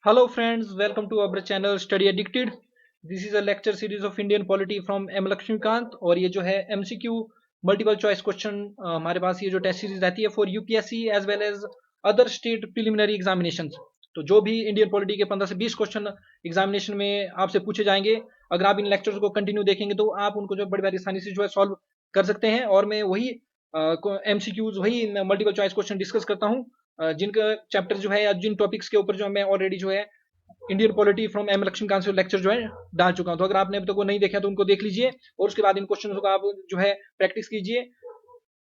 Hello friends, welcome to our channel Study Addicted. This is a lecture series of Indian polity from M Laxmikant और ये जो है MCQ multiple choice question हमारे पास ये जो test series रहती है for UPSC as well as other state preliminary examination. तो जो भी इंडियन पॉलिटी के 15 से 20 क्वेश्चन एग्जामिनेशन में आपसे पूछे जाएंगे, अगर आप इन लेक्चर्स को कंटिन्यू देखेंगे तो आप उनको जो बड़ी आसानी से जो है सॉल्व कर सकते हैं। और मैं वही MCQs वही मल्टीपल चॉइस क्वेश्चन डिस्कस करता हूँ जिनका चैप्टर जो है या जिन टॉपिक्स के ऊपर जो मैं ऑलरेडी जो है Indian polity from M Laxmikanth से लेक्चर जो है डाल चुका हूं। तो अगर आपने अभी तक वो नहीं देखा तो उनको देख लीजिए और उसके बाद इन क्वेश्चंस को आप जो है प्रैक्टिस कीजिए।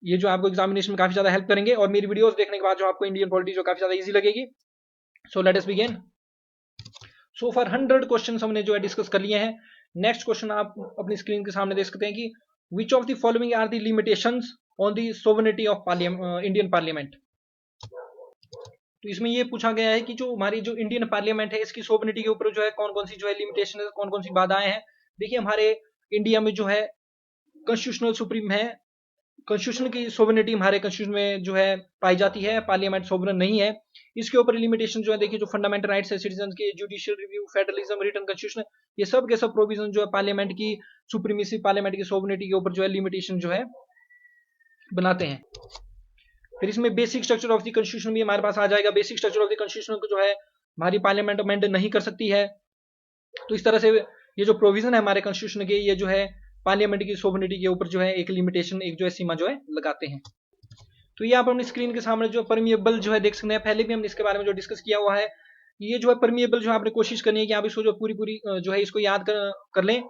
ये जो आपको एग्जामिनेशन में काफी ज्यादा हेल्प करेंगे और मेरी वीडियोस देखने के बाद जो आपको इंडियन पॉलिटी जो काफी ज्यादा इजी लगेगी। So let us begin. So for 100 question हमने जो है डिस्कस कर लिए हैं। नेक्स्ट क्वेश्चन आप अपनी स्क्रीन के सामने देख सकते हैं कि which of the following are the limitations on the sovereignty of Indian parliament. तो इसमें ये पूछा गया है कि जो हमारी जो इंडियन पार्लियामेंट है इसकी सोवरेनिटी के ऊपर जो है कौन कौन सी जो है लिमिटेशन है, कौन कौन सी बाधाएं हैं। देखिए हमारे इंडिया में जो है कॉन्स्टिट्यूशनल सुप्रीम है, कॉन्स्टिट्यूशन की सोवरेनिटी हमारे कॉन्स्टिट्यूशन में जो है पाई जाती है, पार्लियामेंट सोवरेन नहीं है। इसके ऊपर लिमिटेशन जो है देखिए जो फंडामेंटल राइट्स है सिटीजन के, judicial review, federalism, return constitution, ये सब के सब प्रोविजन जो है पार्लियामेंट की सुप्रीमेसी, पार्लियामेंट की सोवरेनिटी के ऊपर जो है लिमिटेशन जो है बनाते हैं। फिर इसमें basic structure of the constitution भी हमारे पास आ जाएगा। Basic structure of the constitution को जो है हमारी पार्लियामेंट अमेंड नहीं कर सकती है। तो इस तरह से ये जो प्रोविजन है हमारे कॉन्स्टिट्यूशन के, ये जो है पार्लियामेंट की सोवरेनिटी के ऊपर जो है एक लिमिटेशन, एक जो है सीमा जो है लगाते हैं। तो ये आप अपनी स्क्रीन के सामने जो परमिएबल जो है देख सकते हैं। पहले भी हमने इसके बारे में जो डिस्कस किया हुआ है। ये जो है परमिएबल जो है आपने कोशिश करनी है कि आप इसको जो पूरी पूरी जो है इसको याद कर लें।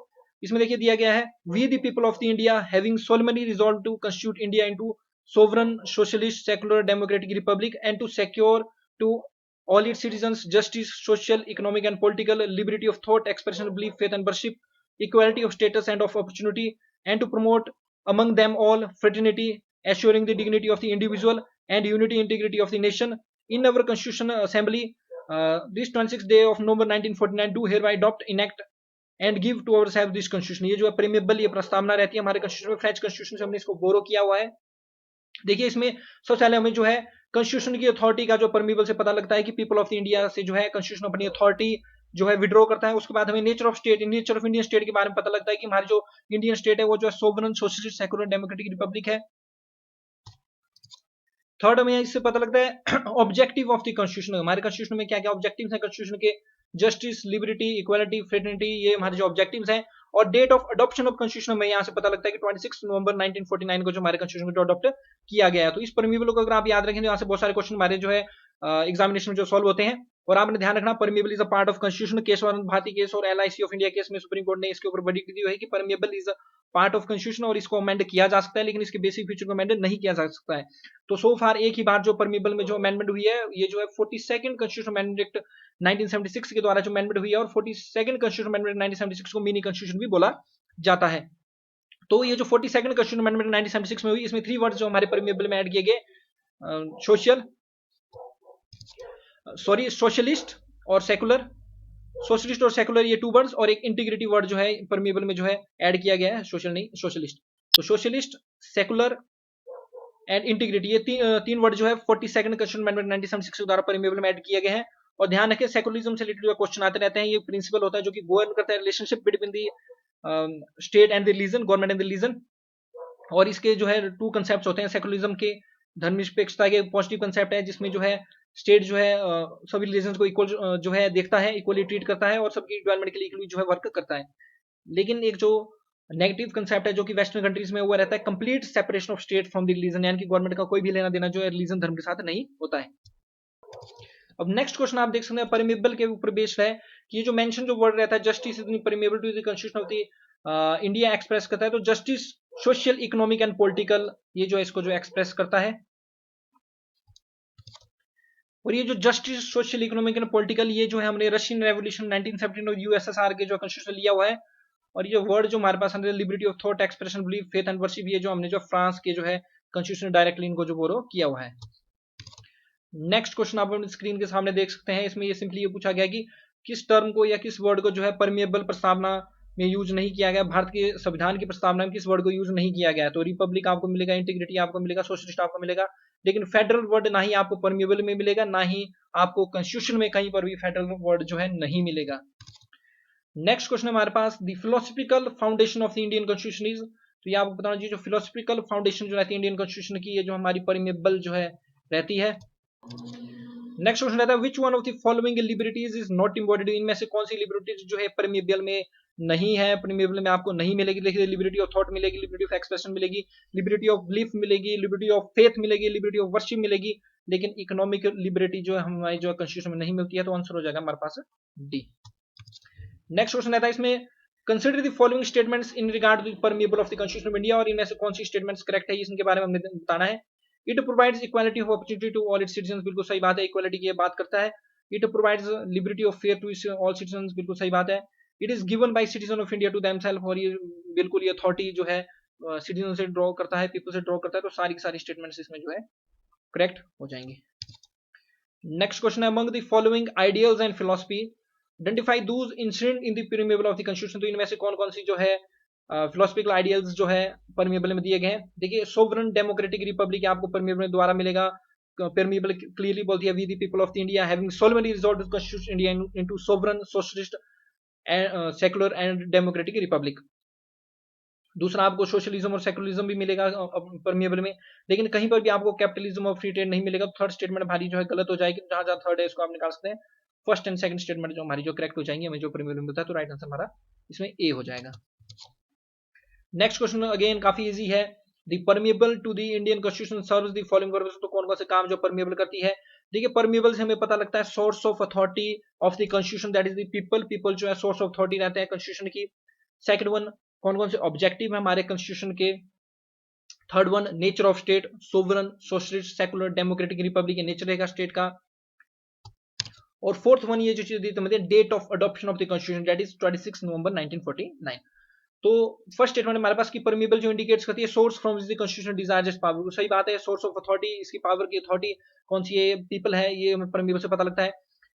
इसमें देखिए दिया गया है, we the people of the India having solemnly resolve to constitute India into sovereign, socialist, secular, democratic republic and to secure to all its citizens justice, social, economic and political liberty of thought, expression, belief, faith and worship, equality of status and of opportunity, and to promote among them all fraternity, assuring the dignity of the individual and unity integrity of the nation. In our constitutional assembly, this 26th day of November 1949 do hereby adopt, enact and give to our this constitution. ये जो है preamble ये प्रस्तावना रहती है हमारे constitution में, French constitution से हमने इसको बोरो किया हुआ है। देखिए इसमें सबसे पहले हमें जो है कॉन्स्टिट्यूशन की अथॉरिटी का जो परमिबल से पता लगता है कि पीपल ऑफ इंडिया से जो है कॉन्स्टिट्यूशन अपनी अथॉरिटी जो है विड्रॉ करता है। उसके बाद हमें nature of state, nature of Indian state के बारे में पता लगता है कि हमारी जो इंडियन स्टेट है वो जो है sovereign, socialist, secular, democratic Republic है। थर्ड हमें इससे पता लगता है ऑब्जेक्टिव ऑफ द कॉन्स्टिट्यूशन, हमारे कॉन्स्टिट्यूशन में क्या क्या ऑब्जेक्टिव्स हैं कॉन्स्टिट्यूशन के, जस्टिस, लिबर्टी, इक्वालिटी, फ्रेटर्निटी, ये हमारे जो ऑब्जेक्टिव्स हैं। और date of adoption of constitution में यहाँ से पता लगता है कि 26 नवंबर 1949 को जो हमारे कॉन्स्टिट्यूशन को अडॉप्ट किया गया है। तो इस परमिबल को अगर आप याद रखें तो यहाँ से बहुत सारे क्वेश्चन हमारे जो है एग्जामिनेशन में जो सॉल्व होते हैं। और आपने ध्यान रखना preamble is a part of constitution. Keshavananda Bharati case और LIC ऑफ इंडिया केस में सुप्रीम कोर्ट ने इसके ऊपर वर्डिक्ट दी है कि preamble is part of constitution और इसको अमेंड किया जा सकता है, लेकिन इसके बेसिक फीचर को अमेंड नहीं किया जा सकता है। तो सो फार एक ही बार जो परमिबल में जो अमेंडमेंट हुई है ये जो है 42nd कॉन्स्टिट्यूशन अमेंडमेंट एक्ट 1976 के द्वारा जो अमेंडमेंट हुई है, और 42nd कॉन्स्टिट्यूशन अमेंडमेंट 1976 को मिनी कॉन्स्टिट्यूशन भी बोला जाता है। तो ये जो 42nd कॉन्स्टिट्यूशन अमेंडमेंट 1976 में हुई, इसमें 3 वर्ड्स जो हमारे परमिबल में ऐड किए गए, सोशलिस्ट और सेकुलर। सोशलिस्ट और सेकुलर ये 2 वर्ड्स, और एक इंटीग्रिटी वर्ड जो है परमिबल में जो है ऐड किया गया है, सोशल नहीं सोशलिस्ट। तो सोशलिस्ट, सेकुलर एंड इंटीग्रिटी, ये तीन वर्ड जो है 42nd कॉन्स्टिट्यूशन अमेंडमेंट 1976 के द्वारा परमिबल में ऐड किए गए हैं। और ध्यान रखें सेकुलरिज्म से रिलेटेड क्वेश्चन आते रहते हैं। ये प्रिंसिपल होता है जो कि गवर्न करता है relationship between the state and the religion, government and the religion. और इसके जो है 2 कंसेप्ट होते हैं सेकुलरिज्म के। धर्मनिरपेक्षता के पॉजिटिव कंसेप्ट है जिसमें जो है स्टेट जो है सभी रिलीजन को इक्वल जो है देखता है, इक्वली ट्रीट करता है और सबकी डेवलपमेंट के लिए इक्वली जो है वर्क करता है। लेकिन एक जो नेगेटिव कंसेप्ट है जो कि वेस्टर्न कंट्रीज में हुआ रहता है, complete separation of state from the religion, यानी कि गवर्नमेंट का कोई भी लेना देना जो है रिलीजन, धर्म के साथ नहीं होता है। अब नेक्स्ट क्वेश्चन आप देख सकते हैं परमिबल के ऊपर बेस्ड है कि ये जो मेंशन जो वर्ड रहता है justice is preamble to the constitution of the India express करता है। तो justice, social, economic and political, ये जो है इसको जो एक्सप्रेस करता है। और ये जो justice, social, economic and political, ये जो है हमने रशियन रेवोल्यूशन 1917 और USSR के जो कॉन्स्टिट्यूशन लिया हुआ है। और ये वर्ड जो हमारे पास है liberty of thought, expression, belief, faith and worship, ये जो हमने जो फ्रांस के जो है कॉन्स्टिट्यूशन डायरेक्टली इनको जो बोरो किया हुआ है। नेक्स्ट क्वेश्चन आप अपनी स्क्रीन के सामने देख सकते हैं। इसमें ये सिंपली ये पूछा गया कि किस टर्म को या किस वर्ड को जो है परमिएबल प्रस्तावना में यूज नहीं किया गया, भारत के संविधान की प्रस्तावना में किस वर्ड को यूज नहीं किया गया। तो रिपब्लिक आपको मिलेगा, इंटीग्रिटी आपको मिलेगा, सोशलिस्ट आपको मिलेगा, लेकिन फेडरल वर्ड ना ही आपको परमिएबल में मिलेगा, ना ही आपको कॉन्स्टिट्यूशन में कहीं पर भी फेडरल वर्ड जो है नहीं मिलेगा। नेक्स्ट क्वेश्चन हमारे पास, the philosophical foundation of the Indian constitution is, तो ये आपको बताना चाहिए जो फिलोसफिकल फाउंडेशन जो रहती है इंडियन कॉन्स्टिट्यूशन की, ये जो हमारी परमिएबल जो है रहती है। नेक्स्ट क्वेश्चन रहता है, which one of the following liberties is not embodied, इनमें से कौन सी लिबर्टीज जो है परमिएबल में नहीं है, परमिएबल में आपको नहीं मिलेगी। देखिए, लिबर्टी ऑफ थॉट मिलेगी, लिबर्टी ऑफ एक्सप्रेशन मिलेगी, लिबर्टी ऑफ बिलीफ मिलेगी, लिबर्टी ऑफ फेथ मिलेगी, लिबर्टी ऑफ वर्शिप मिलेगी, लेकिन इकोनॉमिक लिबर्टी जो है हमारी जो कॉन्स्टिट्यूशन में नहीं मिलती है, तो आंसर हो जाएगा हमारे पास डी। नेक्स्ट क्वेश्चन रहता है इसमें, consider the following statements in regard to the preamble of the constitution of India, और इनमें से कौन सी स्टेटमेंट्स करेक्ट है इनके बारे में हमें बताना है। It provides equality of opportunity to all its citizens, बिल्कुल सही बात है, इक्वालिटी की बात करता है। It provides liberty of fair to all citizens, बिल्कुल सही बात है। It is given by citizen of India to themselves, और ये बिल्कुल ये अथॉरिटी जो है सिटीजन से ड्रॉ करता है, पीपल से ड्रॉ करता है, तो सारी की सारी स्टेटमेंट्स इसमें जो है करेक्ट हो जाएंगे। नेक्स्ट क्वेश्चन है, among the following ideals and philosophy identify those incident in the preamble of the constitution, तो इनमें से कौन कौन सी जो है फिलोसफिकल आइडियल्स जो है परमिएबल में दिए गए हैं। देखिए, सोवरेन डेमोक्रेटिक रिपब्लिक आपको परमिएबल द्वारा मिलेगा। परमिएबल क्लियरली बोलती है, we the people of the India having solemnly resolved the constitution India into sovereign socialist secular and democratic republic. दूसरा, आपको सोशलिज्म और सेकुलरिज्म भी मिलेगा परमिएबल में, लेकिन कहीं पर भी आपको कैपिटलिज्म और फ्री ट्रेड नहीं मिलेगा। थर्ड स्टेटमेंट हमारी जो है गलत हो जाएगी, जहां जहां थर्ड है इसको आप निकाल सकते हैं। फर्स्ट एंड सेकंड स्टेटमेंट जो हमारी जो करेक्ट हो जाएंगे, हमें जो परमिएबल मिलता है, तो राइट आंसर हमारा इसमें ए हो जाएगा। नेक्स्ट क्वेश्चन अगेन काफी इजी है, the preamble to the Indian constitution serves the following purpose, तो कौन कौन से काम जो परमिएबल करती है। देखिए, परमिएबल से हमें पता लगता है source of authority of the constitution, that is the people, people जो है सोर्स ऑफ अथॉरिटी रहते हैं कॉन्स्टिट्यूशन की। सेकंड वन, कौन कौन से ऑब्जेक्टिव है हमारे कॉन्स्टिट्यूशन के। Third one, nature of state, sovereign socialist secular democratic republic, nature रहेगा स्टेट का। और फोर्थ वन, ये जो चीज दी है, date of adoption of the constitution, that is 26 November 1949। तो फर्स्ट स्टेटमेंट हमारे पास की परमिएबल जो इंडिकेट्स करती है, source from the constitution desires power, सही बात है। सोर्स ऑफ अथॉरिटी, इसकी पावर की अथॉरिटी कौन सी है, पीपल है, ये हमें परमिएबल से पता लगता है।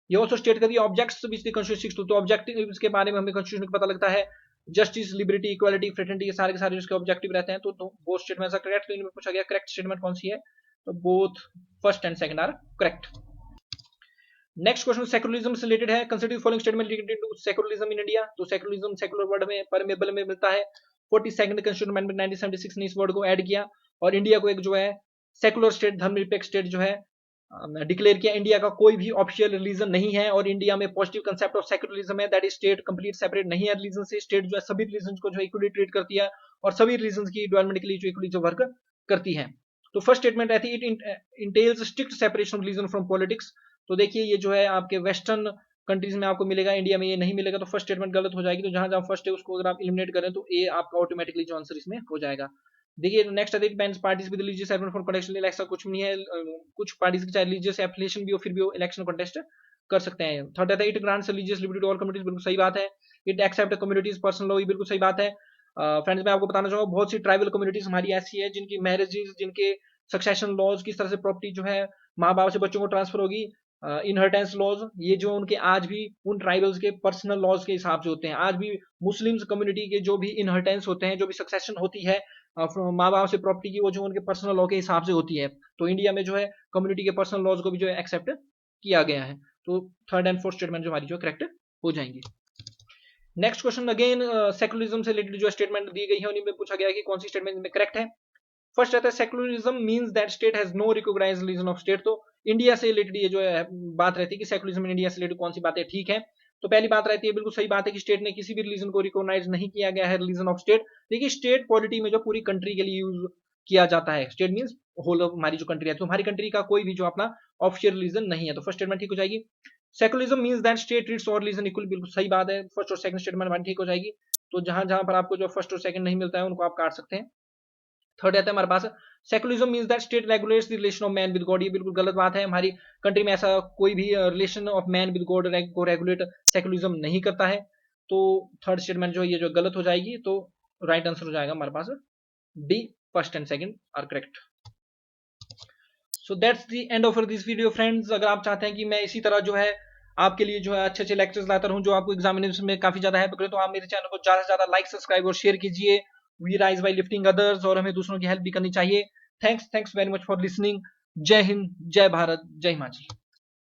ये ऑल्सो स्टेट करती है ऑब्जेक्ट्स विच द कॉन्स्टिट्यूशन, तो ऑब्जेक्टिव के बारे में हमें कॉन्स्टिट्यूशन को पता लगता है। जस्टिस, लिबर्टी, इक्वालिटी, फ्रेटर्निटी, ये सारे के सारे उसके ऑब्जेक्टिव रहते हैं। तो बोथ स्टेटमेंट्स आर करेक्ट। तो इनमें पूछा गया करेक्ट स्टेटमेंट कौन सी है, तो both first and second are correct. Next question secularism से रिलेटेड है, consider the following statement related to secularism in India, तो सेकुलरिज्म सेकुलर वर्ड में परमिएबल में मिलता है। 42nd कॉन्स्टिट्यूशन अमेंडमेंट 1976 ने इस वर्ड को ऐड किया और इंडिया को एक जो है सेकुलर स्टेट, धर्मनिरपेक्ष स्टेट जो है डिक्लेयर किया। इंडिया का कोई भी ऑफिशियल रिलीजन नहीं है, और इंडिया में पॉजिटिव कंसेप्ट ऑफ सेकुलरिज्म है, that is state complete separate नहीं है रिलीजन से। स्टेट जो है सभी रिलीजन को जो इक्वली ट्रीट करती है, और सभी रिलीजन की डेवलपमेंट के लिए जो इक्वली जो वर्क करती है। तो फर्स्ट स्टेटमेंट रहती है, it entails strict separation of religion from politics, तो देखिए ये जो है आपके वेस्टर्न कंट्रीज में आपको मिलेगा, इंडिया में ये नहीं मिलेगा, तो फर्स्ट स्टेटमेंट गलत हो जाएगी। तो जहां जहां फर्स्ट है उसको अगर आप एलिमिनेट करें, तो ए आपका ऑटोमेटिकली जो आंसर इसमें हो जाएगा। देखिए नेक्स्ट है, bans parties with religious element for contest, ऐसा कुछ नहीं है, कुछ पार्टीज की चाहे रिलीजियस एफिलिएशन भी हो फिर भी वो इलेक्शन कंटेस्ट कर सकते हैं। थर्ड है, it grants religious liberty to all communities, बिल्कुल सही बात है। It accept communities personal law, बिल्कुल सही बात है। फ्रेंड्स मैं आपको बताना चाहूंगा, बहुत सी ट्राइबल कम्युनिटीज हमारी ऐसी है जिनकी मैरिजेज, जिनके सक्सेशन लॉज, किस तरह से प्रॉपर्टी जो है माँ बाप से बच्चों को ट्रांसफर होगी, इनहेरिटेंस लॉज, ये जो उनके आज भी उन ट्राइबल्स के पर्सनल लॉज के हिसाब से होते हैं। आज भी मुस्लिम्स कम्युनिटी के जो भी इनहेरिटेंस होते हैं, जो भी सक्सेशन होती है माँ बाप से प्रॉपर्टी की, वो जो उनके पर्सनल लॉ के हिसाब से होती है। तो इंडिया में जो है कम्युनिटी के पर्सनल लॉज को भी जो है एक्सेप्ट किया गया है। तो थर्ड एंड फोर्थ स्टेटमेंट जो हमारी जो करेक्ट हो जाएंगी। नेक्स्ट क्वेश्चन अगेन सेकुलरिज्म से रिलेटेड जो स्टेटमेंट दी गई है उन्हीं में पूछा गया है कि कौन सी स्टेटमेंट में करेक्ट है। फर्स्ट रहता है, secularism means that state has no recognised religion of state, तो इंडिया से रिलेटेड ये जो है बात रहती है कि सेकुलरिज्म इन इंडिया से रिलेटेड कौन सी बातें ठीक है। तो पहली बात रहती है, बिल्कुल सही बात है कि स्टेट ने किसी भी रिलीजन को रिकॉग्नाइज नहीं किया गया है रिलीजन ऑफ स्टेट। देखिए स्टेट पॉलिटी में जो पूरी कंट्री के लिए यूज किया जाता है, स्टेट मींस होल ऑफ हमारी जो कंट्री है, तो हमारी कंट्री का कोई भी जो अपना ऑफिशियल रिलीजन नहीं है, तो फर्स्ट स्टेटमेंट ठीक हो जाएगी। Secularism means that state treats all religion equal, बिल्कुल सही बात है, फर्स्ट और सेकंड स्टेटमेंट हमारी ठीक हो जाएगी। तो जहां जहां पर आपको जो फर्स्ट और सेकंड नहीं मिलता है उनको आप काट सकते हैं। थर्ड आता है हमारे पास, secularism means that state regulates the relation of man with God, ये बिल्कुल गलत बात है। हमारी कंट्री में ऐसा कोई भी relation of man with God को रेगुलेट सेकुलरिज्म नहीं करता है। तो थर्ड स्टेटमेंट जो ये जो गलत हो जाएगी, तो राइट आंसर हो जाएगा हमारे पास D, first and second are correct. So that's the end of this video friends. अगर आप चाहते हैं कि मैं इसी तरह जो है आपके लिए जो है अच्छे अच्छे लेक्चर्स लाता रहूं जो आपको एग्जामिनेशन में काफी ज्यादा हेल्प करे, तो आप मेरे चैनल को ज्यादा से ज्यादा लाइक, सब्सक्राइब और शेयर कीजिए। We rise by lifting others, और हमें दूसरों की हेल्प भी करनी चाहिए। Thanks very much for listening. जय हिंद, जय भारत, जय हिमाचल।